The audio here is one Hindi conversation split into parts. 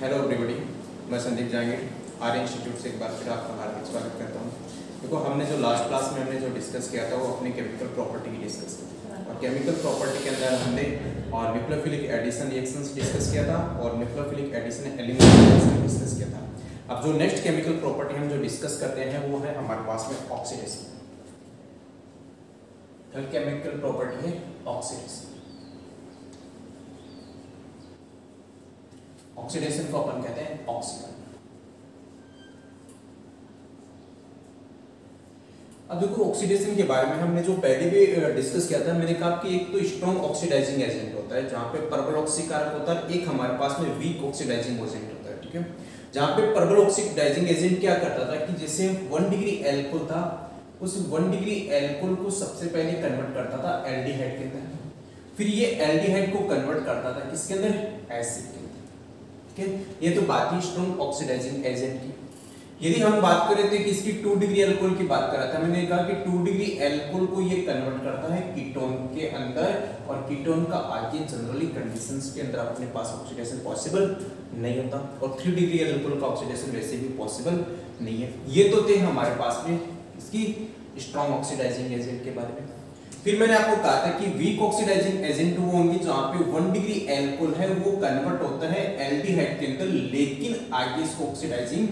हेलो एवरीबॉडी, मैं संदीप जहांगीर आर्य इंस्टीट्यूट से एक बार फिर आपका हार्दिक स्वागत करता हूँ। देखो, हमने जो लास्ट क्लास में हमने जो डिस्कस किया था वो अपने केमिकल प्रॉपर्टी की डिस्कस की थी और केमिकल प्रॉपर्टी के अंदर हमने और न्यूक्लियोफिलिक एडिशन रिएक्शंस डिस्कस किया था और nucleophilic addition elimination reaction discuss किया था। अब जो नेक्स्ट केमिकल प्रॉपर्टी हम जो डिस्कस करते हैं वो है हमारे पास में ऑक्सीडेशन। केमिकल प्रॉपर्टी है ऑक्सीडेशन। ऑक्सीडेशन को अपन कहते हैं ऑक्सीकरण। अब देखो, ऑक्सीडेशन के बारे में हमने जो पहले भी डिस्कस किया था, मैंने कहा कि एक तो स्ट्रॉन्ग ऑक्सीडाइजिंग एजेंट होता है जहां पे परबल ऑक्सीकारक होता है, एक हमारे पास में वीक ऑक्सीडाइजिंग एजेंट होता है। ठीक है, जहां पे परबल ऑक्सीडाइजिंग एजेंट क्या करता था कि जैसे 1 डिग्री एल्कोहल था, उस 1 डिग्री एल्कोहल को सबसे पहले कन्वर्ट करता था एल्डिहाइड के अंदर, फिर ये एल्डिहाइड को कन्वर्ट करता था किसके अंदर, एसिड के अंदर। ठीक है, ये तो बात ही स्ट्रॉन्ग ऑक्सीडाइजिंग एजेंट की। यदि हम बात करें थे कि इसकी 2 डिग्री अल्कोहल की बात कर रहा था, मैंने कहा कि 2 डिग्री अल्कोहल को ये कन्वर्ट करता है कीटोन के अंदर, और कीटोन का आगे जनरली कंडीशंस के अंदर अपने पास ऑक्सीडेशन पॉसिबल नहीं होता, और 3 डिग्री अल्कोहल का ऑक्सीडेशन वैसे भी पॉसिबल नहीं है। ये तो थे हमारे पास में इसकी स्ट्रॉन्ग ऑक्सीडाइजिंग एजेंट के बारे में। फिर मैंने आपको कहा था कि वीक ऑक्सीडाइजिंग एजेंट वो होंगे जहां पे 1 डिग्री अल्कोहल है वो कन्वर्ट होता है एल्डिहाइड के अंदर, लेकिन आगे इसको ऑक्सीडाइजिंग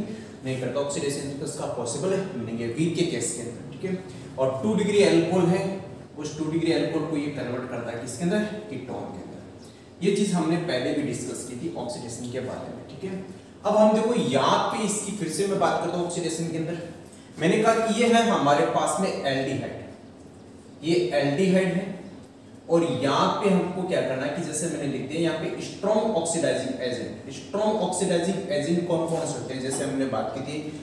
नहीं करता, ऑक्सीडेशन इसका पॉसिबल नहीं है वीक के केस के अंदर। ठीक है, और 2 डिग्री अल्कोहल है, उस 2 डिग्री अल्कोहल को ये कन्वर्ट करता है किसके अंदर, कीटोन के अंदर। ये चीज हमने पहले भी डिस्कस की थी ऑक्सीडेशन के बारे में। ठीक है, अब हम देखो यहाँ पे इसकी फिर से मैं बात करता हूँ ऑक्सीडेशन के अंदर। मैंने कहा कि ये है हमारे पास में एल्डिहाइड, ये एल्डिहाइड है, और यहाँ पे हमको क्या करना है कि जैसे मैंने लिख दिया यहाँ पे strong oxidising agent. Strong oxidising agent कौन कौन से होते हैं, जैसे हमने बात की थी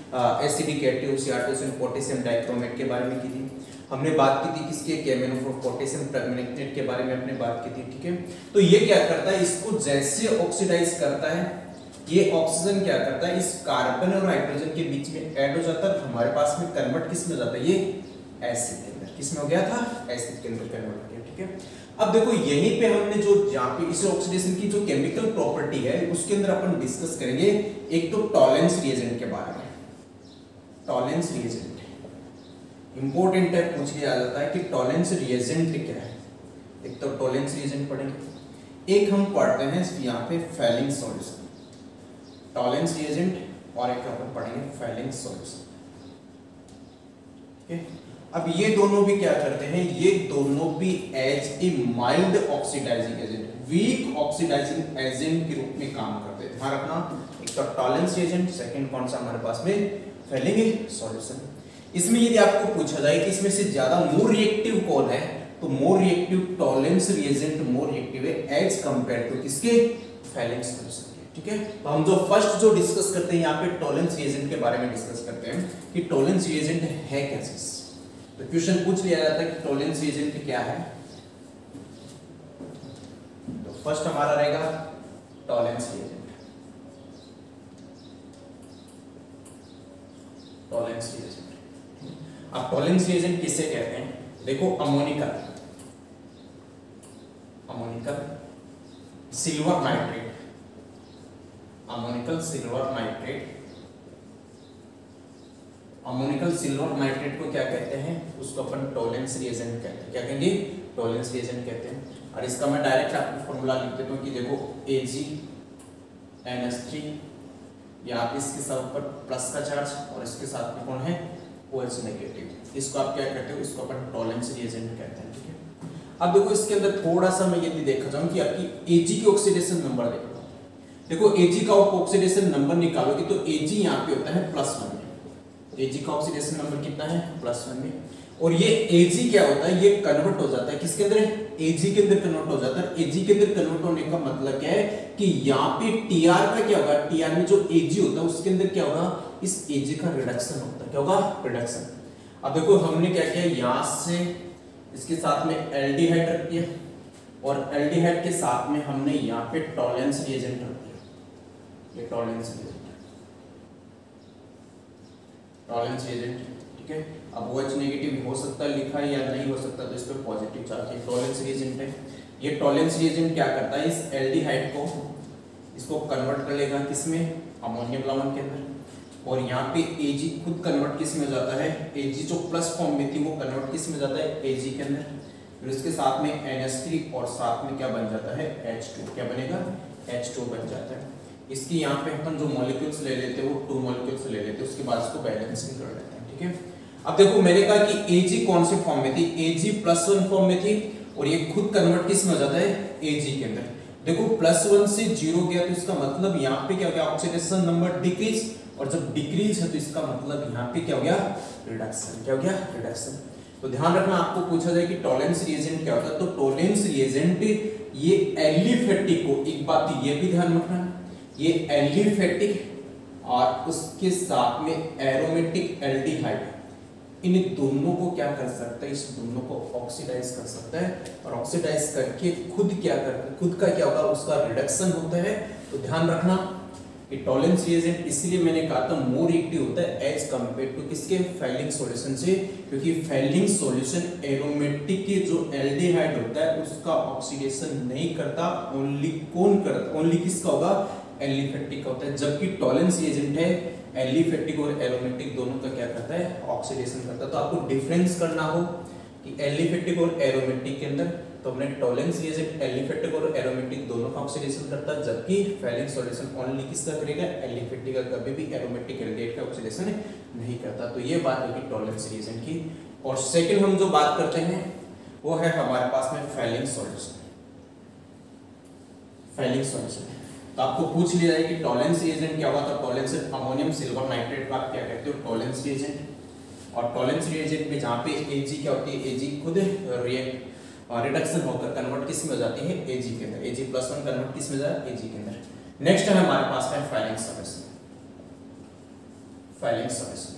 एसिडिक एटिव CO2 पोटेशियम डाइक्रोमेट के बारे में की थी, हमने बात की थी किसके, केमेनो पोटेशियम परमैंगनेट के बारे में अपने बात की थी। ठीक है, तो ये क्या करता है, इसको जैसे ऑक्सीडाइज करता है, ये ऑक्सीजन क्या करता है, इस कार्बन और हाइड्रोजन के बीच में ऐड हो जाता है, हमारे पास में कन्वर्ट किस में हो जाता है, ये एसिड के अंदर, किस में हो गया था, एसिड के अंदर कन्वर्ट हो गया। ठीक है, अब देखो यहीं पे हमने जो जहां पे इस ऑक्सीडेशन की जो केमिकल प्रॉपर्टी है उसके अंदर अपन डिस्कस करेंगे एक तो टॉलेंस रिएजेंट के बारे में। टॉलेंस रिएजेंट इंपॉर्टेंट है, पूछ लिया जाता है कि टॉलेंस रिएजेंट क्या है। एक तो टॉलेंस रिएजेंट पढ़ेंगे, एक हम पढ़ते हैं यहाँ पे फेलिंग सॉल्यूशन, टॉलेंस रिएजेंट, और एक अपन पढ़ेंगे फेलिंग सॉल्यूशन। ठीक है, अब ये दोनों भी क्या करते हैं, ये दोनों भी as a mild oxidising agent, weak oxidising agent के रूप में काम करते हैं। ध्यान रखना, एक तो टॉलेंस एजेंट, सेकंड कौन सा हमारे पास में, फेलिंग सॉल्यूशन। इसमें यदि आपको पूछा जाए कि इसमें से ज्यादा मोर रिएक्टिव कौन है, तो more reactive Tollens reagent more reactive है एज कंपेयर टू किसके, फेलिंग सॉल्यूशन। ठीक है, तो हम जो फर्स्ट जो डिस्कस करते हैं यहाँ पे टॉलेंस रिएजेंट के बारे में डिस्कस करते हैं कि टॉलेंस रिएजेंट है क्या चीज। तो क्वेश्चन पूछ लिया जाता है कि टॉलेंस रिएजेंट क्या है, तो फर्स्ट हमारा रहेगा टॉलेंस रिएजेंट। टॉलेंस रिएजेंट, अब टॉलेंस रिएजेंट किसे कहते हैं, देखो ammoniacal, ammoniacal silver nitrate, ammoniacal silver nitrate, ammoniacal silver nitrate को क्या कहते हैं, उसको अपन टॉलेंस रिएजेंट कहते हैं। क्या कहेंगे, टॉलेंस रिएजेंट कहते हैं। और इसका मैं डायरेक्ट आपको फॉर्मूला लिख देता हूं कि देखो AgNH3, यहाँ पे इसके साथ ऊपर प्लस का चार्ज और इसके साथ में कौन है, OH नेगेटिव, इसको आप क्या कहते हो, इसको अपन टॉलेंस रिएजेंट कहते हैं। ठीक है, अब देखो इसके अंदर थोड़ा सा मैं यदि देखा जाऊं कि आपकी Ag की ऑक्सीडेशन नंबर देखो, Ag का ऑक्सीडेशन नंबर निकालोगे तो Ag यहाँ पे होता है +1 में, Ag का ऑक्सीडेशन नंबर कितना है, +1 में, और ये Ag क्या होता है, ये कन्वर्ट हो जाता है किसके अंदर, Ag के अंदर कन्वर्ट हो जाता है। Ag के अंदर कन्वर्ट होने का मतलब क्या है कि यहाँ पे Tr का क्या होगा, Tr में जो Ag होता है उसके अंदर क्या होगा, इस Ag का रिडक्शन होता है, क्या होगा, रिडक्शन। अब देखो हमने क्या किया, यहाँ से इसके साथ में एल्डिहाइड रख दिया, और एल्डिहाइड के साथ में हमने यहाँ पे टॉलेंस रिएजेंट रख दिया, ये टॉलेंस रिएजेंट, टॉलेंस रिएजेंट। ठीक है, अब OH नेगेटिव हो सकता है लिखा है या नहीं हो सकता, तो इस पे पॉजिटिव चार्ज है, टॉलेंस रिएजेंट है। ये टॉलेंस रिएजेंट क्या करता है, इस एल्डिहाइड को इसको कन्वर्ट कर लेगा किसमें, अमोनियम लवण के अंदर। और यहाँ पे Ag खुद कन्वर्ट किस में हो जाता है, Ag जो प्लस फॉर्म में थी वो कन्वर्ट किस में जाता है, Ag के अंदर। फिर उसके साथ में NH3 और साथ में क्या बन जाता है, H2। क्या बनेगा, H2 बन जाता है। इसकी यहाँ पे अपन जो मॉलिक्यूल्स ले लेते हैं वो 2 मॉलिक्यूल्स ले लेते हैं, उसके बाद इसको बैलेंसिंग कर लेते हैं, ठीक है। अब देखो मैंने कहा कि Ag कौन से फॉर्म में थी, Ag+1 फॉर्म में थी और ये खुद कन्वर्ट किस में हो जाता है, Ag के अंदर। देखो +1 से 0 गया तो इसका मतलब यहाँ पे क्या हो गया, ऑक्सीडेशन नंबर डिक्रीज, और जब डिक्रीज है तो इसका मतलब यहाँ पे क्या हो गया, रिडक्शन। क्या हो गया, रिडक्शन। तो ध्यान रखना, आपको पूछा जाए कि टॉलेंस रिएजेंट क्या होता है, तो टॉलेंस रिएजेंट ये एलिफेटिक को, एक बात ये भी ध्यान रखना, ये एलिफेटिक और उसके साथ में एरोमेटिक एल्डिहाइड, इन दोनों को क्या कर सकता है, इस दोनों को ऑक्सीडाइज कर सकता है, और ऑक्सीडाइज करके खुद क्या करता है, खुद का क्या होगा, उसका रिडक्शन होता है। तो ध्यान रखना कि टॉलेंस रिएजेंट इसलिए मैंने कहा था मोर एक्टिव होता है एज कंपेयर टू किसके, फैलिंग सॉल्यूशन से, क्योंकि फैलिंग सॉल्यूशन एरोमेटिक के जो एल्डिहाइड होता है उसका ऑक्सीडेशन नहीं करता, ओनली कौन करता, ओनली किसका होगा, एलिफेटिक का होता है। जबकि टॉलेंस रिएजेंट है एलिफेटिक और एरोमेटिक दोनों का क्या करता है, ऑक्सीडेशन करता है। तो आपको डिफरेंस करना हो कि एलिफेटिक और एरोमेटिक के अंदर, तो हमने टॉलेंस रिएजेंट एलिफेटिक और एरोमेटिक दोनों का ऑक्सीडेशन करता है, जबकि फैलिंग सॉल्यूशन ओनली किसका करेगा, एलिफेटिक का, कभी भी एरोमेटिक एल्डिहाइड का ऑक्सीडेशन नहीं करता। तो ये बात होगी टॉलेंस रिएजेंट की। और सेकंड हम जो बात करते हैं वो है हमारे पास में फैलिंग सॉल्यूशन। फैलिंग सॉल्यूशन तो आपको पूछ लिया जाए कि टॉलेंस रिएजेंट क्या होगा, तो टॉलेंस अमोनियम सिल्वर नाइट्रेट का आप क्या कहते हो, टॉलेंस रिएजेंट। और टॉलेंस रिएजेंट में जहाँ पे Ag क्या होती है, Ag खुद रिएक्ट रिडक्शन होकर कन्वर्ट किस में हो जाती है, Ag के अंदर। Ag+1 कन्वर्ट किस में जाता है, Ag के अंदर। नेक्स्ट है हमारे पास में फैलिंग सॉल्यूशन। फैलिंग सॉल्यूशन,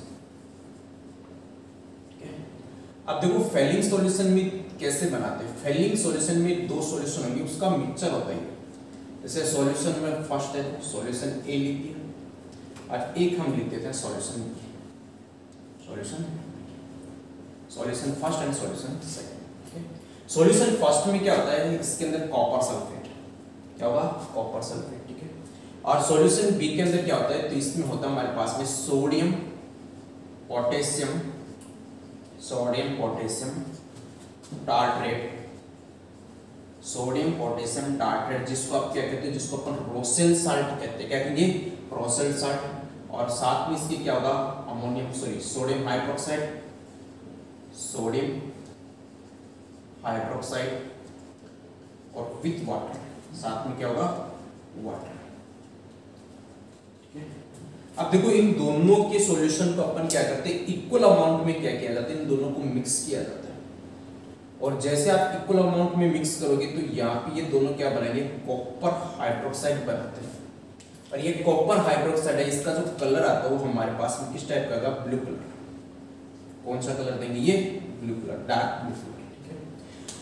अब देखो फैलिंग सॉल्यूशन में कैसे बनाते हैं। फैलिंग सॉल्यूशन में 2 सॉल्यूशन होंगे, उसका मिक्सचर होता है। जैसे सॉल्यूशन में फर्स्ट है सॉल्यूशन A लिख दिया और एक हम लिख देते हैं solution B। Solution first and solution second. Solution first में क्या होता है, इसके अंदर कॉपर सल्फेट, क्या होगा, कॉपर सल्फेट, ठीक है। और सॉल्यूशन बी के अंदर क्या होता है, तो इसमें होता है हमारे पास में sodium potassium tartrate, sodium potassium tartrate, जिसको आप क्या कहते हैं, जिसको अपन रोसेल साल्ट कहते हैं। क्या कहेंगे, रोसेल साल्ट। और साथ में इसके क्या होगा, सोडियम हाइड्रोक्साइड और विथ वाटर, साथ में क्या होगा, वाटर, ठीक है। अब देखो इन दोनों के सॉल्यूशन को अपन क्या करते हैं, इक्वल अमाउंट में क्या किया जाता है, इन दोनों को मिक्स किया जाता है। और जैसे आप इक्वल अमाउंट में मिक्स करोगे तो यहाँ पे ये दोनों क्या बनाएंगे, कॉपर हाइड्रोक्साइड बनाते हैं। और ये कॉपर हाइड्रोक्साइड है, इसका जो कलर आता है वो हमारे पास में किस टाइप का होगा, ब्लू कलर। कौन सा कलर देंगे, ये blue colour, dark blue colour, ठीक है।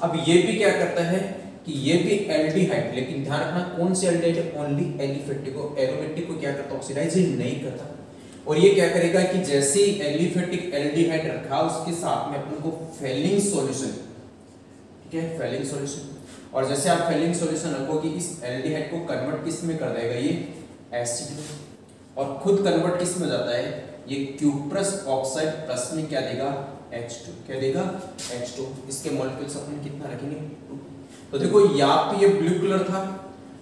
अब ये भी क्या करता है कि ये भी एल्डिहाइड, लेकिन ध्यान रखना कौन से एल्डिहाइड, ओनली एलिफेटिक को, एरोमेटिक को क्या करता, ऑक्सीडाइज नहीं करता। और ये क्या करेगा कि जैसे ही एलिफेटिक एल्डिहाइड रखा उसके साथ में अपन को फैलिंग सॉल्यूशन, ठीक है, फैलिंग सॉल्यूशन। और जैसे आप फैलिंग सॉल्यूशन रखोगे इस एल्डिहाइड को कन्वर्ट किस में कर देगा, ये एसिड, और खुद कन्वर्ट किस में जाता है, ये क्यूप्रस ऑक्साइड प्लस में क्या देगा, H2, क्या देगा, H2। इसके मॉलिक्यूल्स अपन कितना रखेंगे, 2। तो देखो यहाँ पे ये ब्लू कलर था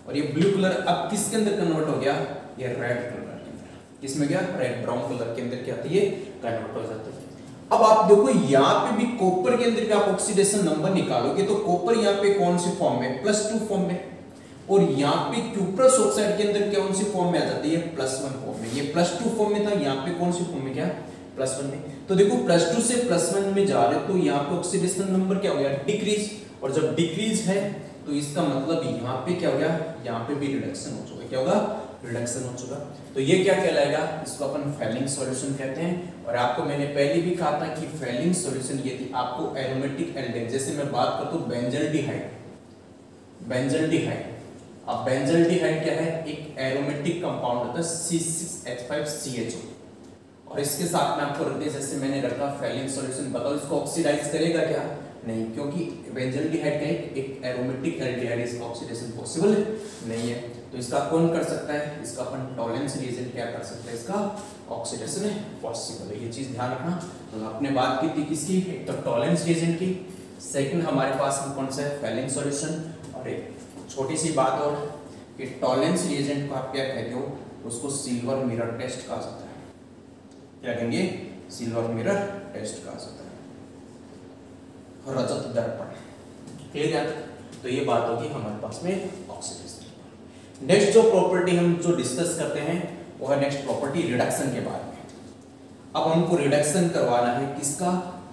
और ये ब्लू कलर अब किसके अंदर कन्वर्ट हो गया, ये रेड कलर के अंदर। किसमें गया, रेड ब्राउन कलर के अंदर क्या होती है, कन्वर्ट हो जाता है। अब आप देखो यहाँ पे भी कॉपर के अंदर का आप ऑक्सीडेशन नंबर निकालोगे तो कॉपर यहाँ पे कौन सी फॉर्म में, +2 फॉर्म में, और यहाँ पे क्यूप्रस ऑक्साइड के अंदर कौन सी फॉर्म में आ जाती है, +1 फॉर्म में। ये +2 फॉर्म में था, यहाँ पे कौन सी फॉर्म में, क्या, +1 में। तो देखो +2 से +1 में जा रहे तो यहाँ पे ऑक्सीडेशन नंबर क्या हो गया, डिक्रीज। और जब डिक्रीज है तो इसका मतलब यहाँ पे क्या हो गया, यहाँ पे भी रिडक्शन हो चुका, क्या होगा, रिडक्शन हो चुका। तो ये क्या कहलाएगा, इसको अपन फैलिंग सॉल्यूशन कहते हैं। और आपको मैंने पहले भी कहा था कि फैलिंग सॉल्यूशन ये थी, आपको एरोमेटिक एल्डिहाइड, जैसे मैं बात करता हूँ बेंजल्डिहाइड, अब बेंजल्डिहाइड क्या है, एक एरोमेटिक कंपाउंड होता है C6H5CHO, और इसके साथ में आपको रखते हैं, जैसे मैंने रखा फैलिंग सॉल्यूशन, बताओ इसको ऑक्सीडाइज करेगा क्या, नहीं, क्योंकि बेंजल्डिहाइड का एक एरोमेटिक एल्डिहाइड इसका ऑक्सीडेशन पॉसिबल नहीं है। तो इसका कौन कर सकता है, इसका अपन टॉलेंस रिएजेंट क्या कर सकते हैं, इसका ऑक्सीडेशन पॉसिबल है। ये चीज ध्यान रखना। तो आपने बात की थी किसकी, एक तो टॉलेंस रिएजेंट की, सेकंड हमारे पास में कौन सा है, फेलिंग सॉल्यूशन, और एक छोटी सी बात और कि टॉलेंस रिएजेंट को आप क्या कहते हो, उसको सिल्वर मिरर टेस्ट कहा जाता है। क्या कहेंगे, सिल्वर मिरर टेस्ट कहा जाता है, रजत दर्पण। क्लियर है? तो ये बात होगी हमारे पास में ऑक्सीडेशन। नेक्स्ट जो प्रॉपर्टी हम जो डिस्कस करते हैं वो है नेक्स्ट प्रॉपर्टी रिडक्शन के बारे में। अब हमको रिडक्शन करवाना है किसका,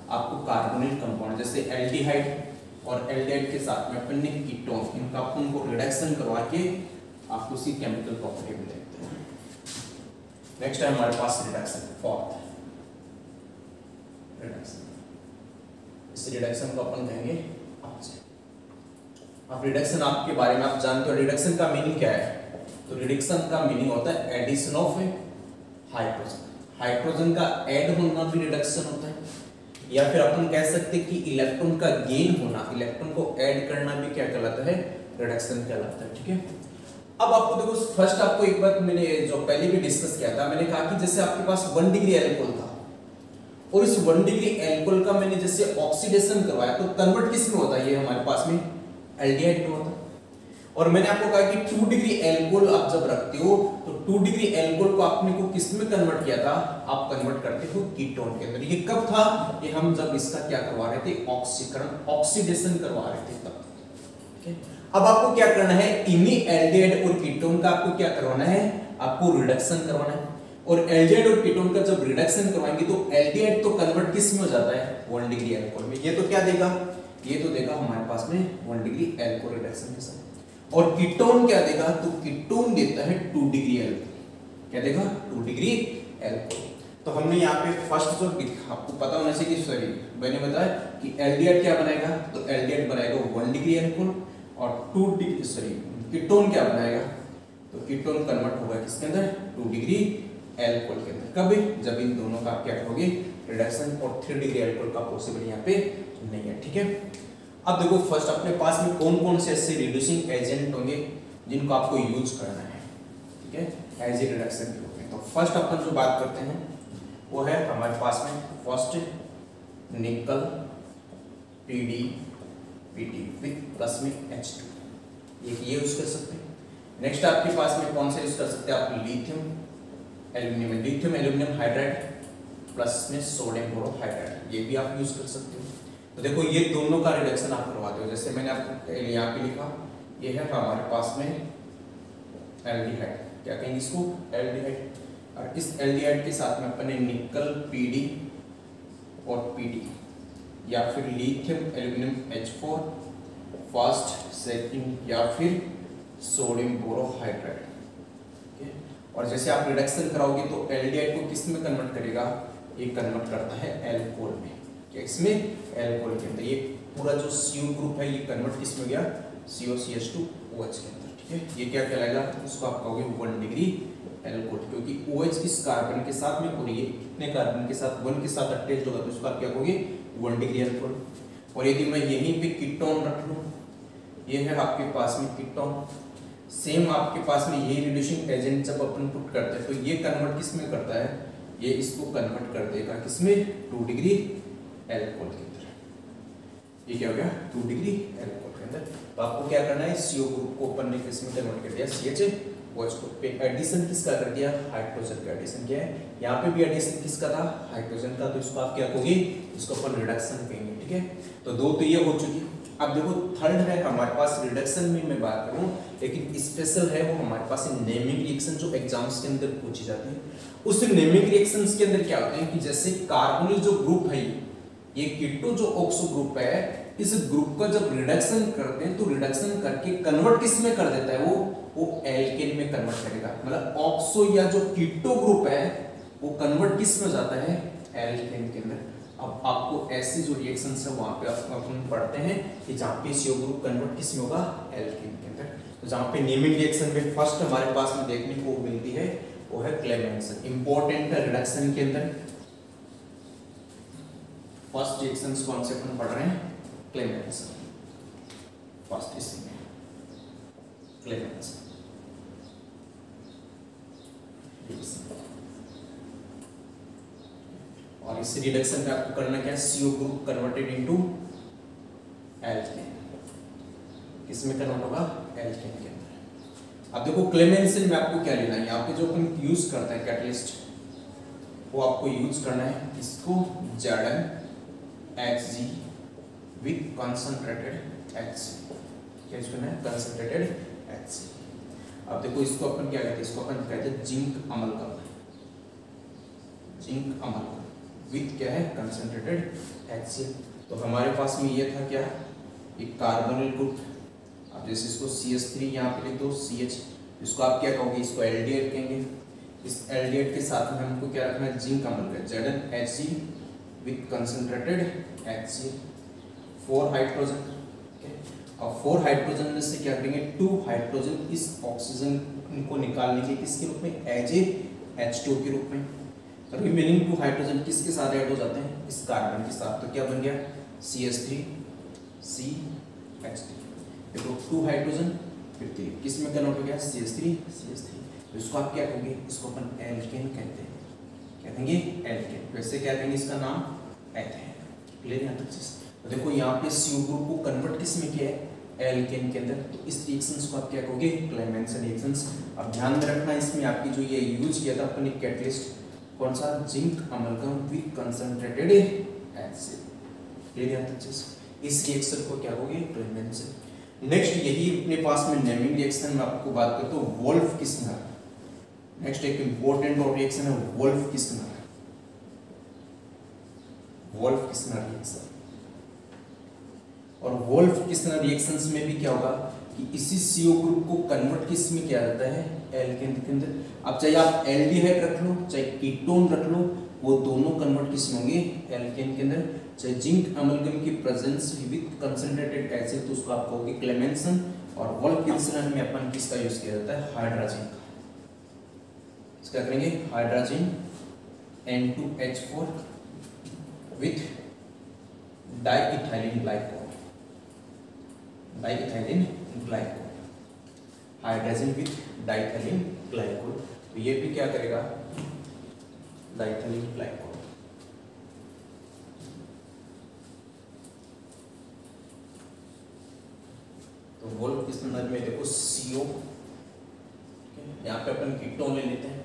आपको कार्बोनिल कंपाउंड जैसे एल्डिहाइड और एल्डिहाइड के साथ में अपन ने कीटोन, इनका अपन को रिडक्शन करवा के आपको उसी केमिकल प्रॉपर्टी में देखते हैं। नेक्स्ट है हमारे पास रिडक्शन, फोर्थ रिडक्शन। इस रिडक्शन को अपन कहेंगे ऑक्सीजन। अब रिडक्शन आपके बारे में आप जानते हो, रिडक्शन का मीनिंग क्या है, तो रिडक्शन का मीनिंग होता है एडिशन ऑफ हाइड्रोजन। हाइड्रोजन का ऐड होना भी रिडक्शन होता है, या फिर अपन कह सकते हैं कि इलेक्ट्रॉन का गेन होना, इलेक्ट्रॉन को ऐड करना भी क्या कहलाता है, रिडक्शन कहलाता है। ठीक है, अब आपको देखो फर्स्ट आपको एक बात मैंने जो पहले भी डिस्कस किया था, मैंने कहा कि जैसे आपके पास 1 डिग्री एल्कोहल था और इस 1 डिग्री एल्कोहल का मैंने जैसे ऑक्सीडेशन करवाया तो कन्वर्ट किस में होता है, ये हमारे पास में एल्डिहाइड में होता है। और मैंने आपको कहा कि 2 डिग्री एल्कोहल आप जब रखते हो तो 2 डिग्री एल्कोहल को आपने को किस में कन्वर्ट किया था, आप कन्वर्ट करते हो कीटोन के अंदर। ये कब था, ये हम जब इसका क्या करवा रहे थे, ऑक्सीकरण, ऑक्सीडेशन करवा रहे थे तब। ठीक है, अब आपको क्या करना है, इन्हीं एल्डिहाइड और कीटोन का आपको क्या करवाना है, आपको रिडक्शन करवाना है। और एल्डिहाइड और कीटोन का जब रिडक्शन करवाएंगे तो एल्डिहाइड तो कन्वर्ट किस में हो जाता है, 1 डिग्री अल्कोहल में। ये तो क्या देगा, ये तो देगा हमारे पास में 1 डिग्री अल्कोहल रिडक्शन के साथ। और कीटोन क्या देगा, तो कीटोन देता है 2 डिग्री अल्कोहल। क्या देगा, 2 डिग्री अल्कोहल। तो हमने यहाँ पे फर्स्ट जो आपको पता होना चाहिए कि सॉरी मैंने बताया कि एल्डिहाइड क्या बनाएगा, तो एल्डिहाइड बनाएगा 1 डिग्री अल्कोहल और 2 डिग्री सॉरी कीटोन क्या बनाएगा, तो कीटोन कन्वर्ट होगा किसके अंदर, 2 डिग्री अल्कोहल के अंदर। कब, जब इन दोनों का आप क्या करोगे, रिडक्शन, और 3 डिग्री अल्कोहल का पॉसिबल यहाँ पे नहीं है। ठीक है, अब देखो फर्स्ट अपने पास में कौन कौन से ऐसे रिड्यूसिंग एजेंट होंगे जिनको आपको यूज करना है, ठीक है, एज ए रिडक्शन के रूप में। तो फर्स्ट अपन जो बात करते हैं वो है हमारे पास में फर्स्ट निकल पीडी पीटी विद प्लस में H2, एक ये यूज कर सकते हैं। नेक्स्ट आपके पास में कौन से यूज कर सकते हैं आप, lithium aluminium, lithium aluminium hydride plus में सोडियम बोरोहाइड्राइड, ये भी आप यूज कर सकते हो। तो देखो ये दोनों का रिडक्शन आप करवाते हो, जैसे मैंने आपको यहाँ पे लिखा, ये है हमारे पास में एल्डिहाइड, क्या कहेंगे इसको, एल्डिहाइड। और इस एल्डिहाइड के साथ में अपने निकल पीडी और पीडी, या फिर lithium aluminium H4 first second, या फिर सोडियम बोरोहाइड्राइड। और जैसे आप रिडक्शन कराओगे तो एल्डिहाइड को किस में कन्वर्ट करेगा, ये कन्वर्ट करता है एल्कोहल में, इसमें एल्कोहल के अंदर। ये पूरा जो CO ग्रुप है ये कन्वर्ट किस में गया, COCH2OH के अंदर। ठीक है, ये क्या कहलाएगा, उसको आप कहोगे 1 डिग्री एल्कोहल, क्योंकि OH इस कार्बन के साथ में, और ये कितने कार्बन के साथ, 1 के साथ अटैच होगा, तो इसको आप क्या कहोगे 1 डिग्री एल्कोहल। और यदि मैं यहीं पे कीटोन रख लूं, ये है आपके पास में कीटोन, सेम आपके पास में यही रिड्यूसिंग एजेंट जब अपन पुट करते हैं तो ये कन्वर्ट किस में करता है, ये इसको कन्वर्ट कर देगा किसमें, 2 डिग्री एल्कोहल के अंदर। ये क्या हो गया, 2 डिग्री एल्कोहल के अंदर। तो आपको क्या करना है, CO ग्रुप को अपन ने किस में कन्वर्ट कर दिया, CH को पे एडिशन किसका कर दिया, हाइड्रोजन का एडिशन किया है। यहाँ पे भी एडिशन किसका था, हाइड्रोजन का, तो इसको आप क्या कहोगे, इसको अपन रिडक्शन कहेंगे। ठीक है, तो 2 तो ये हो चुकी। अब देखो थर्ड है हमारे पास, रिडक्शन में मैं बात करूं लेकिन स्पेशल है वो हमारे पास नेमिंग रिएक्शन जो एग्जाम्स के अंदर पूछी जाती है। उस नेमिंग रिएक्शंस के अंदर क्या होते हैं कि जैसे कार्बोनिल जो ग्रुप है, ये कीटो जो ऑक्सो ग्रुप है, इस ग्रुप का जब रिडक्शन करते हैं तो रिडक्शन करके कन्वर्ट किस में कर देता है, वो एल्केन में कन्वर्ट करेगा। मतलब ऑक्सो या जो कीटो ग्रुप है वो कन्वर्ट किस में जाता है, एल्केन के अंदर। अब आपको ऐसी जो रिएक्शंस है वहां पे अपन पढ़ते हैं कि जहां पे CO ग्रुप कन्वर्ट किस में होगा, एल्केन के अंदर। तो जहां पे नेमिंग रिएक्शन में फर्स्ट हमारे पास में देखने को मिलती है वो है क्लेमेंसन। इंपॉर्टेंट है रिडक्शन के अंदर फर्स्ट रिएक्शंस कौन से अपन पढ़ रहे हैं, क्लेमेंसन, फर्स्ट इसी में क्लेमेंसन। और इस रिडक्शन में आपको करना क्या है, CO group converted into alkane, किसमें कन्वर्ट होगा, एल्केन के अंदर। अब देखो क्लेमेंसन में आपको क्या लेना है, यहाँ पे जो अपन यूज करते हैं कैटलिस्ट, वो आपको यूज करना है इसको ZnHg विथ कंसंट्रेटेड HC, क्या यूज करना है, कंसंट्रेटेड HC। अब देखो इसको अपन क्या कहते हैं, इसको अपन कहते हैं zinc amalgam, zinc amalgam with क्या है, कंसंट्रेटेड HCl। तो हमारे पास में ये था क्या, एक कार्बोनिल ग्रुप, अब जैसे इसको CH3 यहाँ पे लिख दो, CH, इसको आप क्या कहोगे, इसको एल्डिहाइड कहेंगे। इस एल्डिहाइड के साथ में हमको क्या रखना है, zinc amalgam ZnHg with concentrated HCl, 4 hydrogen. अब 4 हाइड्रोजन में से क्या करेंगे, 2 हाइड्रोजन इस ऑक्सीजन को निकाल लेंगे किसके रूप में, एज ए H2 के रूप में। तो रिमेनिंग 2 हाइड्रोजन किसके साथ ऐड हो जाते हैं, इस कार्बन के साथ, तो क्या बन गया, CH3 CH3। देखो 2 हाइड्रोजन फिर 3 किस में कन्वर्ट हो गया, CH3 CH3। तो इसको आप क्या कहोगे, इसको अपन एल्केन कहते हैं, क्या कहेंगे, एल्केन। वैसे क्या कहेंगे इसका नाम, एथेन। क्लियर यहाँ तक चीज। तो देखो यहाँ पे CO ग्रुप को कन्वर्ट किस में किया है, एल्केन के अंदर, तो इस रिएक्शंस को आप क्या कहोगे, क्लेमेंसन रिएक्शंस। अब ध्यान में रखना इसमें आपकी जो ये यूज किया था अपन कैटलिस्ट, कौन सा, zinc amalgam with concentrated HCl। Clear यहाँ तक चीज। इस रिएक्शन को क्या कहोगे, क्लेमेंसन। नेक्स्ट यही अपने पास में नेमिंग रिएक्शन में आपको बात करता हूँ, वोल्फ किस्नर। नेक्स्ट एक इंपॉर्टेंट और रिएक्शन है Wolff Kishner, Wolff Kishner reaction. और वोल्फ किस्नर रिएक्शंस में भी क्या होगा कि इसी CO ग्रुप को कन्वर्ट किस में किया जाता है, एल्केन के अंदर। अब चाहे आप एल्डिहाइड रख लो, चाहे कीटोन रख लो, वो दोनों कन्वर्ट किस में होंगे, एल्केन के अंदर। चाहे जिंक अमलगम की प्रेजेंस विद कंसंट्रेटेड HCl, तो उसको आप कहोगे क्लेमेंसन। और वोल्फ किस्नर में अपन किसका यूज किया जाता है, हाइड्रोजन का। इसका करेंगे hydrogen N2H4 with diethylene glycol, diethylene glycol, hydrogen with diethylene glycol. तो ये भी क्या करेगा, डाइइथाइलिन ग्लाइकोल। तो वोल्फ किस्नर में देखो CO, यहाँ पे अपन कीटोन ले लेते हैं।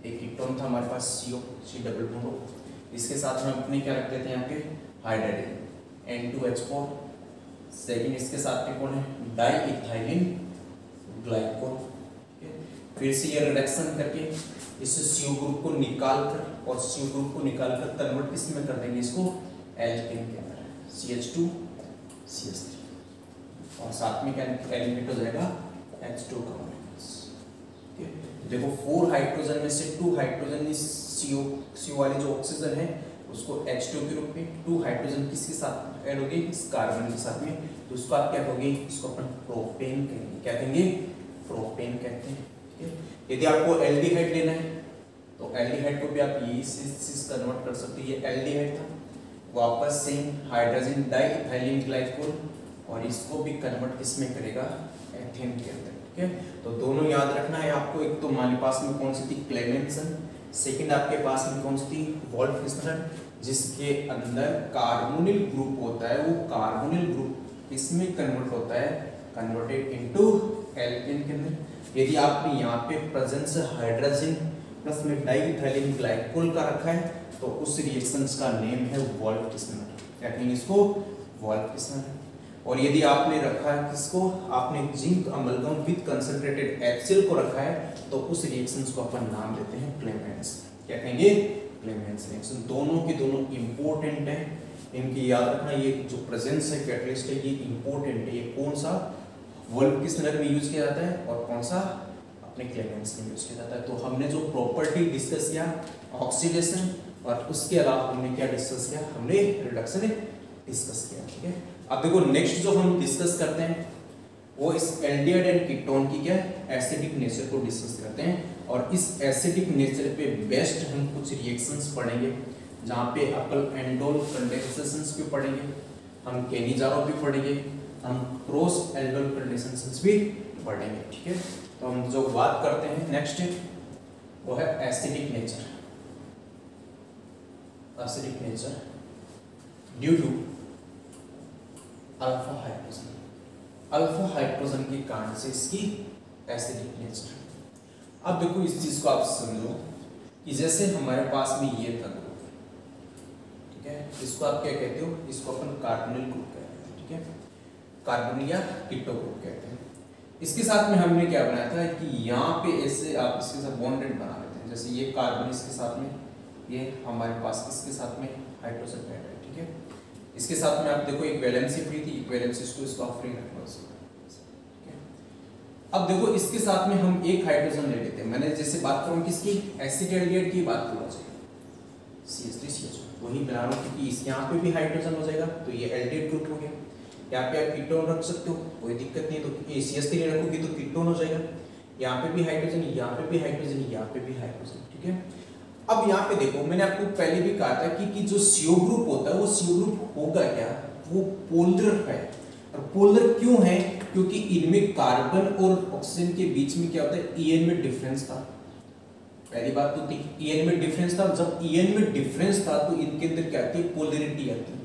एक कीटोन था हमारे पास CO, C डबल बॉन्ड, इसके साथ में अपने क्या रख देते हैं यहाँ पे, हाइड्रोजन N2H4। सेकेंड इसके साथ में कौन है, डाइइथाइलिन ग्लाइकोल। फिर से ये रिडक्शन करके इस CO ग्रुप को निकाल कर, और CO ग्रुप को निकाल कर कन्वर्ट किस में कर देंगे, इसको एल्केन के अंदर, CH2 CH3। और साथ में क्या एलिमिनेट हो जाएगा, H2 का मॉलिक्यूल्स। देखो 4 हाइड्रोजन में से 2 हाइड्रोजन इस CO वाली जो ऑक्सीजन है उसको H2 के रूप में, 2 हाइड्रोजन किसके साथ ऐड होगी, इस कार्बन के साथ में, तो उसको आप क्या कहोगे, इसको अपन प्रोपेन कहेंगे। क्या कहेंगे, प्रोपेन कहते हैं। ठीक है। यदि आपको एल्डिहाइड लेना है तो एल्डिहाइड को भी आप ये चीज कन्वर्ट कर सकते हैं। ये एल्डिहाइड था, वापस सेम हाइड्रोजन डाइइथाइलिन ग्लाइकोल, और इसको भी कन्वर्ट किस में करेगा, एथेन के अंदर। ठीक है। तो दोनों याद रखना है आपको। एक तो हमारे पास में कौन सी थी, क्लेमेंसन। सेकंड आपके पास में कौन सी थी, वोल्फ किस्नर, जिसके अंदर कार्बोनिल ग्रुप होता है। वो कार्बोनिल ग्रुप इसमें कन्वर्ट होता है, कन्वर्टेड इनटू एल्केन के अंदर। यदि आपने यहाँ पे प्रेजेंस हाइड्रोजन प्लस में डाइइथाइलिन ग्लाइकोल का रखा है तो उस रिएक्शंस का नेम है वोल्फ किस्नर। क्या कहेंगे इसको, वोल्फ किस्नर। और यदि आपने रखा है किसको, आपने zinc amalgam with concentrated HCl को रखा है तो उस रिएक्शंस को अपन नाम देते हैं क्लेमेंसन। क्या कहेंगे, क्लेमेंसन रिएक्शन। दोनों के दोनों इंपॉर्टेंट है, इनकी याद रखना। ये जो प्रेजेंस है कैटलिस्ट है, ये इंपॉर्टेंट है। ये कौन सा वोल्फ किस्नर में यूज किया जाता है और कौन सा अपने क्लेमेंसन में यूज किया जाता है। तो हमने जो प्रॉपर्टी डिस्कस किया, ऑक्सीडेशन, और उसके अलावा हमने क्या डिस्कस किया, हमने रिडक्शन डिस्कस किया। ठीक है। अब देखो नेक्स्ट जो हम डिस्कस करते हैं वो इस एल्डिहाइड एंड कीटोन की क्या एसिडिक नेचर को डिस्कस करते हैं। और इस एसिडिक नेचर पे बेस्ड हम कुछ रिएक्शंस पढ़ेंगे, जहाँ पे अपन एंडोल कंडेंसेशंस पे पढ़ेंगे, हम केनिजारो भी पढ़ेंगे, हम क्रॉस एल्डोल रिलेशंस भी पढ़ेंगे, ठीक है। तो हम जो बात करते हैं नेक्स्ट वो है acidic nature. Acidic nature due to alpha hydrogen, alpha hydrogen के कारण से इसकी एसिडिक नेचर। अब देखो इस चीज को आप समझो कि जैसे हमारे पास में ये था ग्रुप, ठीक है, इसको आप क्या कहते हो, इसको अपन कार्बोनिल ग्रुप कहते हैं, ठीक है, कार्बोनिल या कीटो ग्रुप कहते हैं। इसके साथ में हमने क्या बनाया था कि यहाँ पे ऐसे आप इसके साथ बॉन्डेड बना लेते हैं, जैसे ये कार्बन इसके साथ में, ये हमारे पास इसके साथ में हाइड्रोजन पैड है, ठीक है। इसके साथ में आप देखो एक वैलेंसी फ्री थी, वैलेंसी इसको आप फ्री रखना, ठीक है। अब देखो इसके साथ में हम एक हाइड्रोजन ले लेते हैं, मैंने जैसे बात करूँ किसकी, एसिटाल्डिहाइड की बात करूँ, CH3CH, वही बना रहा हूँ क्योंकि इस यहाँ पे भी हाइड्रोजन हो जाएगा तो ये एल्डिहाइड ग्रुप हो गया। यहाँ पे आप कीटोन रख सकते हो, कोई दिक्कत नहीं है, तो CH3 रखोगे तो कीटोन हो जाएगा। यहाँ पे भी हाइड्रोजन, यहाँ पे भी हाइड्रोजन, यहाँ पे भी हाइड्रोजन, ठीक है। अब यहाँ पे देखो मैंने आपको पहले भी कहा था कि जो CO ग्रुप होता है वो CO ग्रुप होगा क्या, वो पोलर है। और पोलर क्यों है, क्योंकि इनमें कार्बन और ऑक्सीजन के बीच में क्या होता है, EN में डिफरेंस था। पहली बात तो EN में डिफरेंस था, जब EN में डिफरेंस था तो इनके अंदर क्या आती है, पोलैरिटी आती है।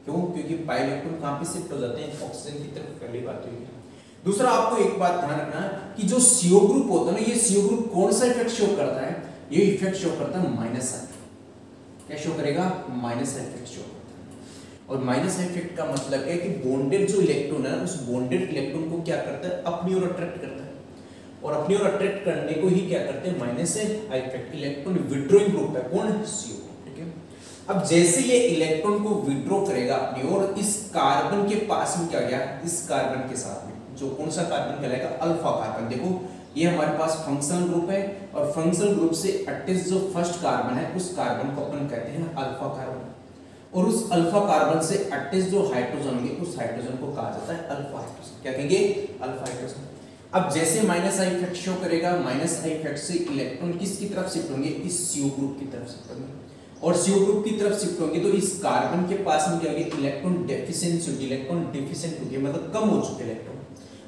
क्यों, क्योंकि पाई इलेक्ट्रॉन कहाँ पे शिफ्ट हो जाते हैं, ऑक्सीजन की तरफ। पहली बात हुई। दूसरा आपको एक बात ध्यान रखना कि जो CO ग्रुप होता है ना, ये CO ग्रुप कौन सा इफेक्ट शो करता है, ये इफेक्ट शो करता है माइनस आई। क्या शो करेगा, माइनस आई इफेक्ट शो करता है। और माइनस आई इफेक्ट का मतलब है कि बॉन्डेड जो इलेक्ट्रॉन है उस बॉन्डेड इलेक्ट्रॉन को क्या करता है, अपनी ओर अट्रैक्ट करता है, और अपनी ओर अट्रैक्ट करने को ही क्या करते हैं, minus I effect. Electron withdrawing group है, कौन, CO, ठीक है। अब जैसे ये इलेक्ट्रॉन को विड्रॉ करेगा अपनी ओर, इस कार्बन के पास में क्या गया, इस कार्बन के साथ में जो कौन सा कार्बन कहलाएगा, अल्फा कार्बन। देखो ये हमारे पास फंक्शनल ग्रुप है, और फंक्शनल ग्रुप से अटैच जो फर्स्ट कार्बन है उस कार्बन को अपन कहते हैं अल्फा कार्बन, और उस अल्फा कार्बन से अटैच जो हाइड्रोजन होंगे उस हाइड्रोजन को कहा जाता है अल्फा हाइड्रोजन। क्या कहेंगे, अल्फा हाइड्रोजन। अब जैसे माइनस आई इफेक्ट शो करेगा, माइनस आई इफेक्ट से इलेक्ट्रॉन किसकी तरफ शिफ्ट होंगे, इस CO ग्रुप की तरफ शिफ्ट होंगे, और CO ग्रुप की तरफ शिफ्ट होंगे तो इस कार्बन के पास में क्या होगी, इलेक्ट्रॉन डेफिशिएंसी होगी, इलेक्ट्रॉन डेफिशिएंट होगी, मतलब कम हो चुके इलेक्ट्रॉन।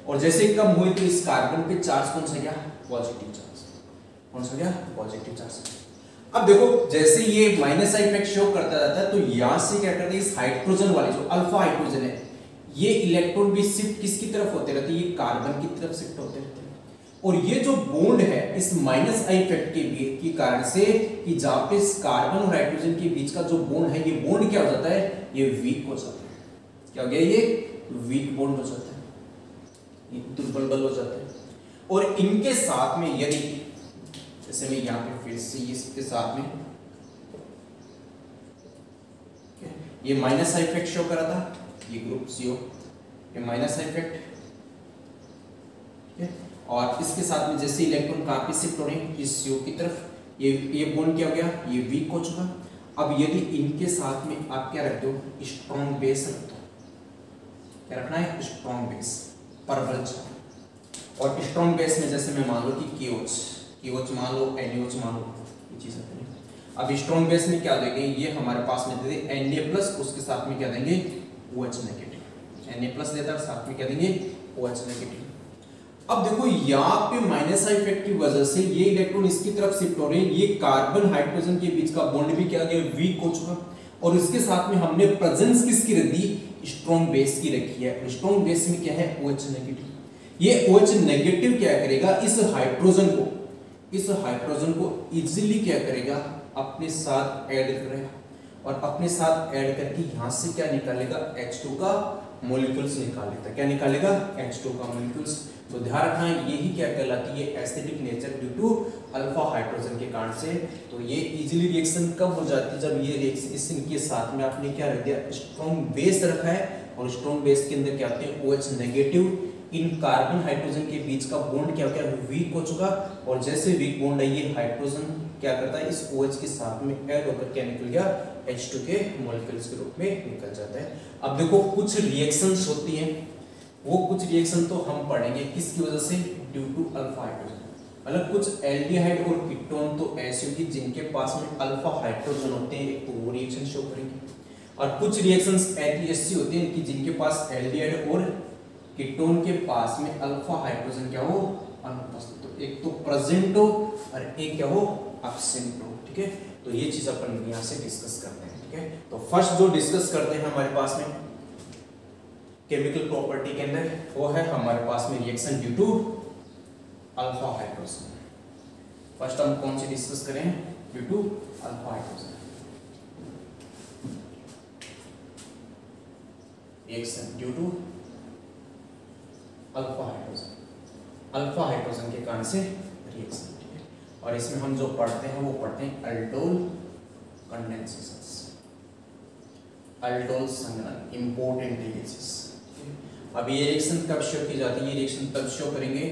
और जैसे कम हुए तो इस कार्बन पे चार्ज कौन सा गया, पॉजिटिव चार्ज। कौन सा गया, पॉजिटिव चार्ज। अब देखो जैसे ये माइनस आई इफेक्ट शो करता जाता है तो यहां से क्या करते हैं, इस हाइड्रोजन वाले जो अल्फा हाइड्रोजन है, ये इलेक्ट्रॉन भी शिफ्ट किसकी तरफ होते रहते हैं, ये कार्बन की तरफ शिफ्ट होते रहते हैं। और ये जो बॉन्ड है इस माइनस आई इफेक्ट के कारण से, कि जहां पे कार्बन और हाइड्रोजन के बीच का जो बॉन्ड है, ये बॉन्ड क्या हो जाता है, ये वीक हो जाता है। क्या हो गया, ये वीक बॉन्ड हो जाता है, दुर्बल बल हो जाता है। और इनके साथ में यदि जैसे मैं यहाँ पे फिर से इसके साथ में ये माइनस आई इफेक्ट शो करा था, ये ग्रुप CO, ये माइनस आई इफेक्ट, और इसके साथ में जैसे इलेक्ट्रॉन कहाँ पे शिफ्ट हो रहे हैं, इस CO की तरफ, ये बॉन्ड क्या हो गया, ये वीक हो चुका। अब यदि इनके साथ में आप क्या रखते हो, स्ट्रॉन्ग बेस रखते हो। क्या रखना है, स्ट्रॉन्ग बेस, परबल चार्ज। और स्ट्रॉन्ग बेस में जैसे मैं मान लो कि KOH मान लो, NaOH मान लो, ये चीज है। अब स्ट्रॉन्ग बेस में क्या देंगे, ये हमारे पास में दे दे Na+, उसके साथ में क्या देंगे, OH नेगेटिव। Na+ देता है, साथ में क्या देंगे, OH नेगेटिव। अब देखो यहाँ पे माइनस आई इफेक्ट की वजह से ये इलेक्ट्रॉन इसकी तरफ शिफ्ट हो रहे हैं, ये कार्बन हाइड्रोजन के बीच का बॉन्ड भी क्या गया, वीक हो चुका। और इसके साथ में हमने प्रेजेंस किसकी रख दी, स्ट्रॉन्ग बेस की रखी है। स्ट्रॉन्ग बेस में क्या है, OH नेगेटिव। ये OH नेगेटिव क्या करेगा, इस हाइड्रोजन को इजीली क्या करेगा, अपने साथ ऐड करेगा, और अपने साथ ऐड करके यहां से क्या निकालेगा, H2 का मॉलिक्यूल्स निकाल लेता है। क्या निकालेगा, H2 का मॉलिक्यूल्स। तो ध्यान रखना यही क्या कहलाती है, acidic nature due to alpha hydrogen के कारण से। तो ये इजीली रिएक्शन कब हो जाती है, जब ये रिएक्शन के साथ में आपने क्या रख दिया, स्ट्रॉन्ग बेस रखा है, और स्ट्रॉन्ग बेस के अंदर क्या आते हैं, OH नेगेटिव। इन कार्बन हाइड्रोजन के बीच का बॉन्ड क्या हो गया, वीक हो चुका। और जैसे वीक बॉन्ड है, ये हाइड्रोजन क्या करता है, इस OH के साथ में ऐड होकर क्या निकल गया, H2 के मॉलिक्यूल्स के रूप में निकल जाता है। अब देखो कुछ रिएक्शंस होती हैं, वो कुछ रिएक्शन तो हम पढ़ेंगे किसकी वजह से, ड्यू टू अल्फा हाइड्रोजन। मतलब कुछ एल्डिहाइड और कीटोन तो ऐसे होंगे जिनके पास में अल्फा हाइड्रोजन होते हैं, एक तो वो रिएक्शन शो करेंगे। और कुछ रिएक्शंस ऐसी होती हैं कि जिनके पास एल्डिहाइड और कीटोन के पास में अल्फा हाइड्रोजन क्या हो, अनुपस्थित हो। एक तो प्रेजेंट हो और एक क्या हो, एब्सेंट हो। ठीक है, तो ये चीज अपन यहाँ से डिस्कस करते हैं। ठीक है, तो फर्स्ट जो डिस्कस करते हैं हमारे पास में केमिकल प्रॉपर्टी के अंदर, वो है हमारे पास में reaction due to alpha hydrogen. First हम कौन सी डिस्कस करें, due to alpha hydrogen reaction due to alpha hydrogen. Alpha hydrogen के कारण से रिएक्शन। ठीक है, और इसमें हम जो पढ़ते हैं वो पढ़ते हैं अल्डोल कंडेंसेशंस, अल्डोल संघनन, इंपॉर्टेंट रिएक्शंस। अब ये रिएक्शन कब शो की जाती है, ये रिएक्शन तब शो करेंगे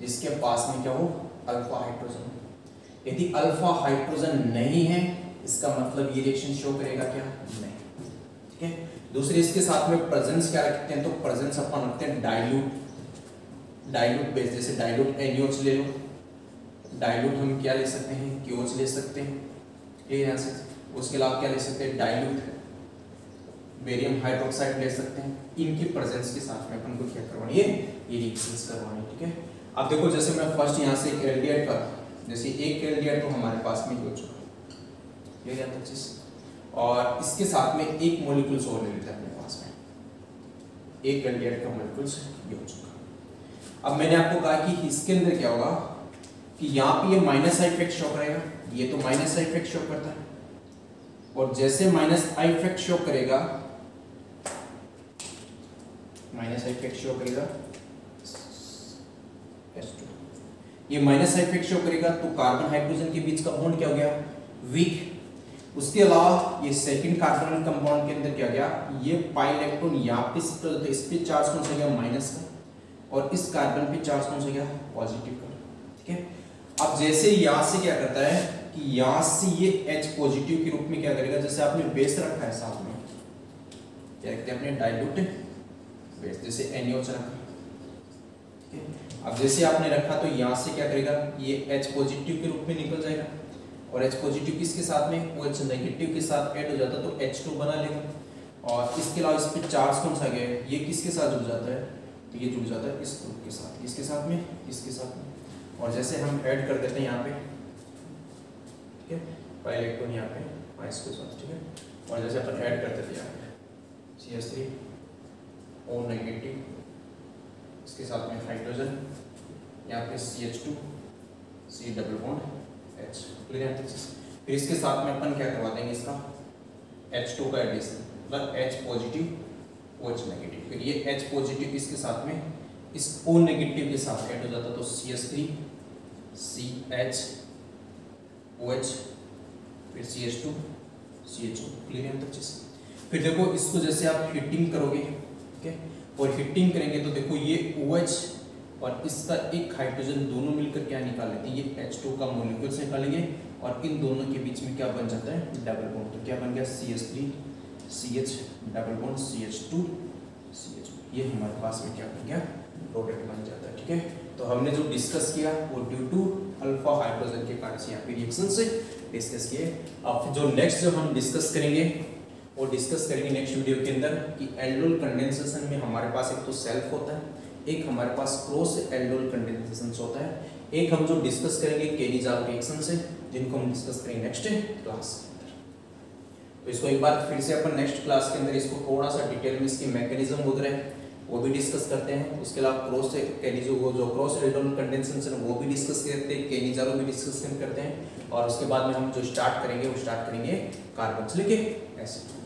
जिसके पास में क्या हो, अल्फा हाइड्रोजन। यदि अल्फा हाइड्रोजन नहीं है इसका मतलब ये रिएक्शन शो करेगा क्या, नहीं। ठीक है, दूसरे इसके साथ में प्रेजेंस क्या रखते हैं, तो प्रेजेंस अपन रखते हैं डाइल्यूट बेस, जैसे डाइल्यूट NaOH ले लो, डाइल्यूट हम क्या ले सकते हैं, KOH ले सकते हैं, ये यहाँ से। उसके अलावा क्या ले सकते हैं, डाइल्यूट बेरियम हाइड्रोक्साइड ले सकते हैं। इनकी प्रेजेंस के साथ में अपन को क्या करवानी है, ये रिएक्शंस करवानी है। ठीक है, अब देखो जैसे मैं फर्स्ट यहाँ से एक एल्डिहाइड का, जैसे एक एल्डिहाइड तो हमारे पास में हो चुका, ये जाता चीज, और इसके साथ में एक मॉलिक्यूल्स और ले लेते हैं अपने पास में, एक एल्डिहाइड का मॉलिक्यूल्स ये हो चुका। अब मैंने आपको कहा कि इसके अंदर क्या होगा कि यहाँ पे ये माइनस आई इफेक्ट शो करेगा, ये तो माइनस आई इफेक्ट शो करता है, और जैसे माइनस आई इफेक्ट शो करेगा, माइनस आई इफेक्ट शो करेगा H2, ये माइनस आई इफेक्ट शो करेगा तो कार्बन हाइड्रोजन के बीच का बॉन्ड क्या हो गया, वीक। उसके अलावा ये सेकंड कार्बन कंपाउंड के अंदर क्या गया, ये पाई इलेक्ट्रॉन यहाँ पे शिफ्ट, इस पे चार्ज कौन सा गया, माइनस का, और इस कार्बन पे चार्ज कौन सा गया, पॉजिटिव का। ठीक है, अब जैसे यहाँ से क्या करता है कि यहाँ से ये H पॉजिटिव के रूप में क्या करेगा, जैसे आपने बेस रखा है साथ में, क्या कहते हैं अपने डाइल्यूट बेस, जैसे NaOH रखा। ठीक है, अब जैसे आपने रखा तो यहाँ से क्या करेगा, ये H पॉजिटिव के रूप में निकल जाएगा, और H पॉजिटिव किसके साथ में, OH नेगेटिव के साथ ऐड हो जाता तो H2 बना लेगा, और इसके अलावा इस पे चार्ज कौन सा गया, ये किसके साथ जुड़ जाता है, तो ये जुड़ जाता है इस ग्रुप के साथ, इसके साथ में, इसके साथ में, और जैसे हम ऐड कर देते हैं यहाँ पे, ठीक है, पाई इलेक्ट्रॉन यहाँ पे माइनस के साथ। ठीक है, और जैसे अपन ऐड कर देते हैं यहाँ पे CH3 O नेगेटिव, इसके साथ में हाइड्रोजन, यहाँ पे CH2 C double bond H, clear है। फिर इसके साथ में अपन क्या करवा देंगे, इसका H2 का एडिशन, मतलब H पॉजिटिव OH नेगेटिव, फिर ये H पॉजिटिव इसके साथ में इस O नेगेटिव के साथ ऐड हो जाता तो CH3 CH OH, फिर CH2 CH2, क्लियर है तक चीज। फिर देखो इसको जैसे आप हीटिंग करोगे, ठीक है, और हीटिंग करेंगे तो देखो ये OH और इसका एक हाइड्रोजन दोनों मिलकर क्या निकाल लेते हैं, ये H2 का मॉलिक्यूल्स निकालेंगे, और इन दोनों के बीच में क्या बन जाता है, डबल बॉन्ड। तो क्या बन गया, CH3 CH double bond CH2 CH, ये हमारे पास में क्या बन गया, प्रोडक्ट बन जाता है। ठीक है, तो हमने जो डिस्कस किया वो ड्यू टू अल्फा हाइड्रोजन के कारण से यहाँ पे रिएक्शन से डिस्कस किए। अब जो नेक्स्ट जो हम डिस्कस करेंगे वो डिस्कस करेंगे नेक्स्ट वीडियो के अंदर कि एल्डोल कंडेंसेशन में हमारे पास एक तो सेल्फ होता है, एक हमारे पास क्रॉस एल्डोल कंडेंसेशन होता है, एक हम जो डिस्कस करेंगे केनिज़ाल रिएक्शन से, जिनको हम डिस्कस करेंगे नेक्स्ट क्लास के अंदर। तो इसको एक बार फिर से अपन नेक्स्ट क्लास के अंदर इसको थोड़ा सा डिटेल में इसकी मैकेनिज्म वगैरह वो भी डिस्कस करते हैं। उसके अलावा क्रॉस केनिज़ो वो जो क्रॉस एल्डोल कंडेंसेशन वो भी डिस्कस करते हैं, केनिज़ाल भी डिस्कस करते हैं, और उसके बाद में हम जो स्टार्ट करेंगे वो स्टार्ट करेंगे कार्बोक्सिलिक एसिड।